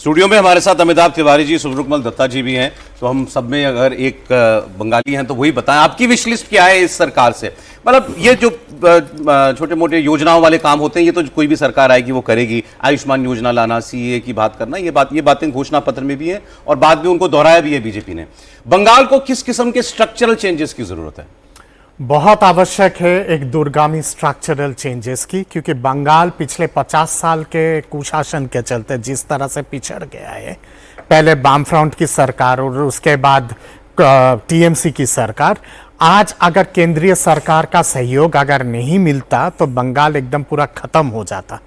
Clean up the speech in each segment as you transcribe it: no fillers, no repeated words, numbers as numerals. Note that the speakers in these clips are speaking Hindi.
स्टूडियो में हमारे साथ अमिताभ तिवारी जी, सुब्रकमल दत्ता जी भी हैं। तो हम सब में अगर एक बंगाली हैं तो वही बताएं, आपकी विश लिस्ट क्या है इस सरकार से? मतलब ये जो छोटे मोटे योजनाओं वाले काम होते हैं, ये तो कोई भी सरकार आएगी वो करेगी। आयुष्मान योजना लाना, सीए की बात करना, ये बातें घोषणा पत्र में भी है और बाद में उनको दोहराया भी है बीजेपी ने। बंगाल को किस किस्म के स्ट्रक्चरल चेंजेस की जरूरत है? बहुत आवश्यक है एक दूरगामी स्ट्रक्चरल चेंजेस की, क्योंकि बंगाल पिछले 50 साल के कुशासन के चलते जिस तरह से पिछड़ गया है, पहले वाम फ्रंट की सरकार और उसके बाद टीएमसी की सरकार, आज अगर केंद्रीय सरकार का सहयोग अगर नहीं मिलता तो बंगाल एकदम पूरा खत्म हो जाता,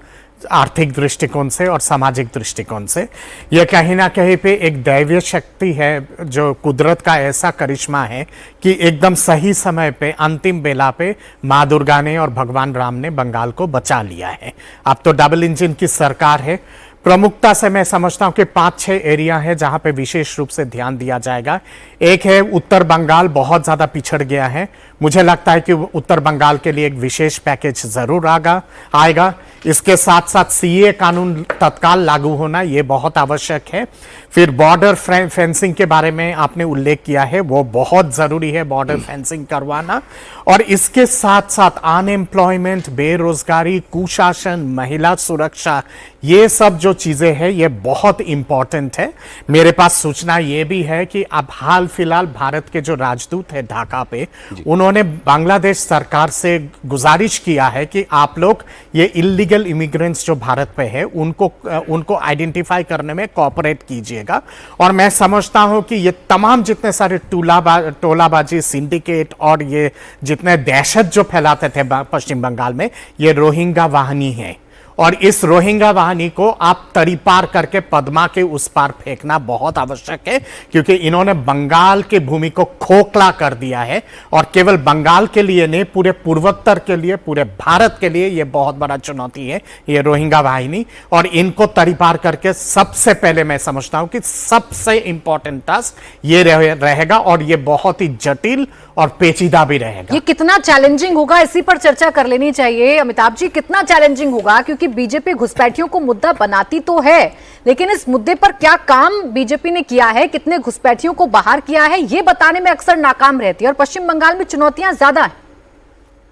आर्थिक दृष्टिकोण से और सामाजिक दृष्टिकोण से। यह कहीं ना कहीं पे एक दैवीय शक्ति है, जो कुदरत का ऐसा करिश्मा है कि एकदम सही समय पे, अंतिम बेला पे माँ दुर्गा ने और भगवान राम ने बंगाल को बचा लिया है। अब तो डबल इंजन की सरकार है। प्रमुखता से मैं समझता हूं कि 5-6 एरिया है जहां पे विशेष रूप से ध्यान दिया जाएगा। एक है उत्तर बंगाल, बहुत ज्यादा पिछड़ गया है। मुझे लगता है कि उत्तर बंगाल के लिए एक विशेष पैकेज जरूर आएगा। इसके साथ साथ सीए कानून तत्काल लागू होना, यह बहुत आवश्यक है। फिर बॉर्डर फेंसिंग के बारे में आपने उल्लेख किया है, वो बहुत जरूरी है, बॉर्डर फेंसिंग करवाना। और इसके साथ साथ अनएम्प्लॉयमेंट, बेरोजगारी, कुशासन, महिला सुरक्षा, ये सब जो चीजें हैं ये बहुत इंपॉर्टेंट है। मेरे पास सूचना ये भी है कि अब हाल फिलहाल भारत के जो राजदूत है ढाका पे, उन्होंने बांग्लादेश सरकार से गुजारिश किया है कि आप लोग ये इलीगल इमिग्रेंट्स जो भारत पे है उनको आइडेंटिफाई करने में कोऑपरेट कीजिएगा। और मैं समझता हूं कि ये तमाम जितने सारे टोलाबाजी, सिंडिकेट और ये जितने दहशत जो फैलाते थे पश्चिम बंगाल में, ये रोहिंग्या वाहिनी है। और इस रोहिंग्या वाहिनी को आप तरी पार करके पद्मा के उस पार फेंकना बहुत आवश्यक है, क्योंकि इन्होंने बंगाल की भूमि को खोखला कर दिया है। और केवल बंगाल के लिए नहीं, पूरे पूर्वोत्तर के लिए, पूरे भारत के लिए यह बहुत बड़ा चुनौती है, ये रोहिंग्या वाहिनी। और इनको तरी पार करके सबसे पहले मैं समझता हूं कि सबसे इंपॉर्टेंट टास्क ये रहेगा, और ये बहुत ही जटिल और पेचीदा भी रहेगा। ये कितना चैलेंजिंग होगा, इसी पर चर्चा कर लेनी चाहिए। अमिताभ जी, कितना चैलेंजिंग होगा? क्योंकि बीजेपी घुसपैठियों को मुद्दा बनाती तो है, लेकिन इस मुद्दे पर क्या काम बीजेपी ने किया है, कितने घुसपैठियों को बाहर किया है, ये बताने में अक्सर नाकाम रहती है। और पश्चिम बंगाल में चुनौतियां ज्यादा हैं।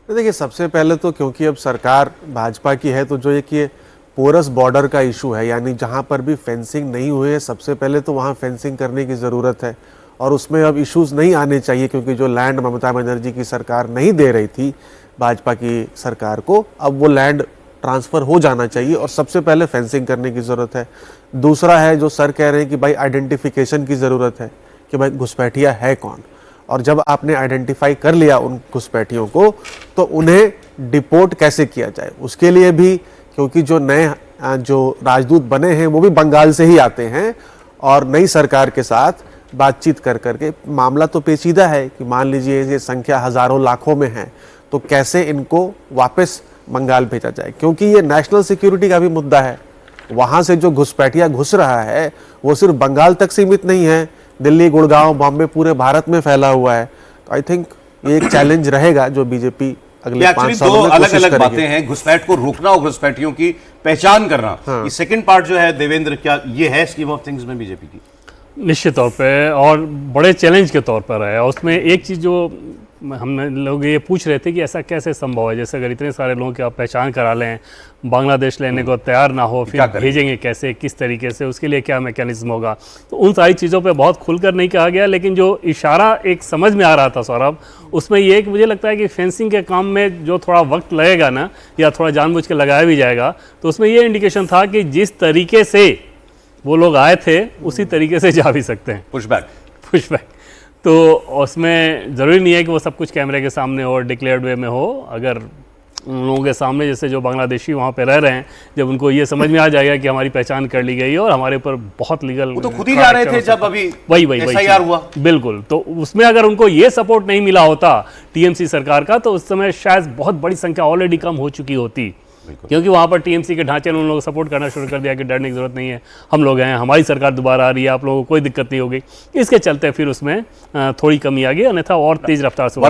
देखिए, सबसे पहले तो क्योंकि अब सरकार भाजपा की है, तो जो एक ये पोरस बॉर्डर का इशू है, यानी जहां पर भी फेंसिंग नहीं हुई है, सबसे पहले तो वहां फेंसिंग करने की जरूरत है। और उसमें अब इश्यूज नहीं आने चाहिए, क्योंकि जो लैंड ममता बनर्जी की सरकार नहीं दे रही थी भाजपा की सरकार को, अब वो लैंड ट्रांसफ़र हो जाना चाहिए और सबसे पहले फेंसिंग करने की ज़रूरत है। दूसरा है, जो सर कह रहे हैं कि भाई आइडेंटिफिकेशन की ज़रूरत है कि भाई घुसपैठिया है कौन, और जब आपने आइडेंटिफाई कर लिया उन घुसपैठियों को, तो उन्हें डिपोर्ट कैसे किया जाए, उसके लिए भी, क्योंकि जो नए जो राजदूत बने हैं वो भी बंगाल से ही आते हैं, और नई सरकार के साथ बातचीत कर करके, मामला तो पेचीदा है कि मान लीजिए ये संख्या हज़ारों लाखों में है, तो कैसे इनको वापस बंगाल भेजा जाए, क्योंकि ये नेशनल सिक्योरिटी का भी मुद्दा है। वहाँ से जो घुसपैठिया घुस रहा है वो सिर्फ बंगाल तक सीमित नहीं है, दिल्ली, गुड़गांव, बॉम्बे, पूरे भारत में फैला हुआ है। तो आई थिंक ये एक चैलेंज रहेगा जो बीजेपी अगले 5 सालों में कोशिश करेगी। अलग-अलग बातें हैं, घुसपैठ को रोकना और घुसपैठियों की पहचान करना। हाँ। ये सेकंड पार्ट जो है देवेंद्र, क्या ये है स्कीम ऑफ थिंग्स में बीजेपी की? निश्चित तौर पे, और बड़े चैलेंज के तौर पर है। उसमें एक चीज़ जो हम लोग ये पूछ रहे थे कि ऐसा कैसे संभव है, जैसे अगर इतने सारे लोगों की आप पहचान करा लें, बांग्लादेश लेने को तैयार ना हो, फिर भेजेंगे कैसे, किस तरीके से, उसके लिए क्या मैकेनिज्म होगा। तो उन सारी चीज़ों पे बहुत खुलकर नहीं कहा गया, लेकिन जो इशारा एक समझ में आ रहा था सौरभ, उसमें ये कि मुझे लगता है कि फेंसिंग के काम में जो थोड़ा वक्त लगेगा ना, या थोड़ा जानबूझ के लगाया भी जाएगा, तो उसमें ये इंडिकेशन था कि जिस तरीके से वो लोग आए थे उसी तरीके से जा भी सकते हैं। पुशबैक तो उसमें ज़रूरी नहीं है कि वो सब कुछ कैमरे के सामने हो, डिक्लेयर्ड वे में हो। अगर उन लोगों के सामने, जैसे जो बांग्लादेशी वहाँ पे रह रहे हैं, जब उनको ये समझ में आ जाएगा कि हमारी पहचान कर ली गई है और हमारे ऊपर बहुत लीगल, वो तो खुद ही जा रहे थे जब अभी वही SIR हुआ, बिल्कुल। तो उसमें अगर उनको ये सपोर्ट नहीं मिला होता टीएमसी सरकार का, तो उस समय शायद बहुत बड़ी संख्या ऑलरेडी कम हो चुकी होती, क्योंकि वहाँ पर टीएमसी के ढांचे ने उन लोगों को सपोर्ट करना शुरू कर दिया कि डरने की जरूरत नहीं है, हम लोग हैं, हमारी सरकार दोबारा आ रही है, आप लोगों को कोई दिक्कत नहीं होगी। इसके चलते फिर उसमें थोड़ी कमी आ गई, अन्यथा और तेज रफ्तार से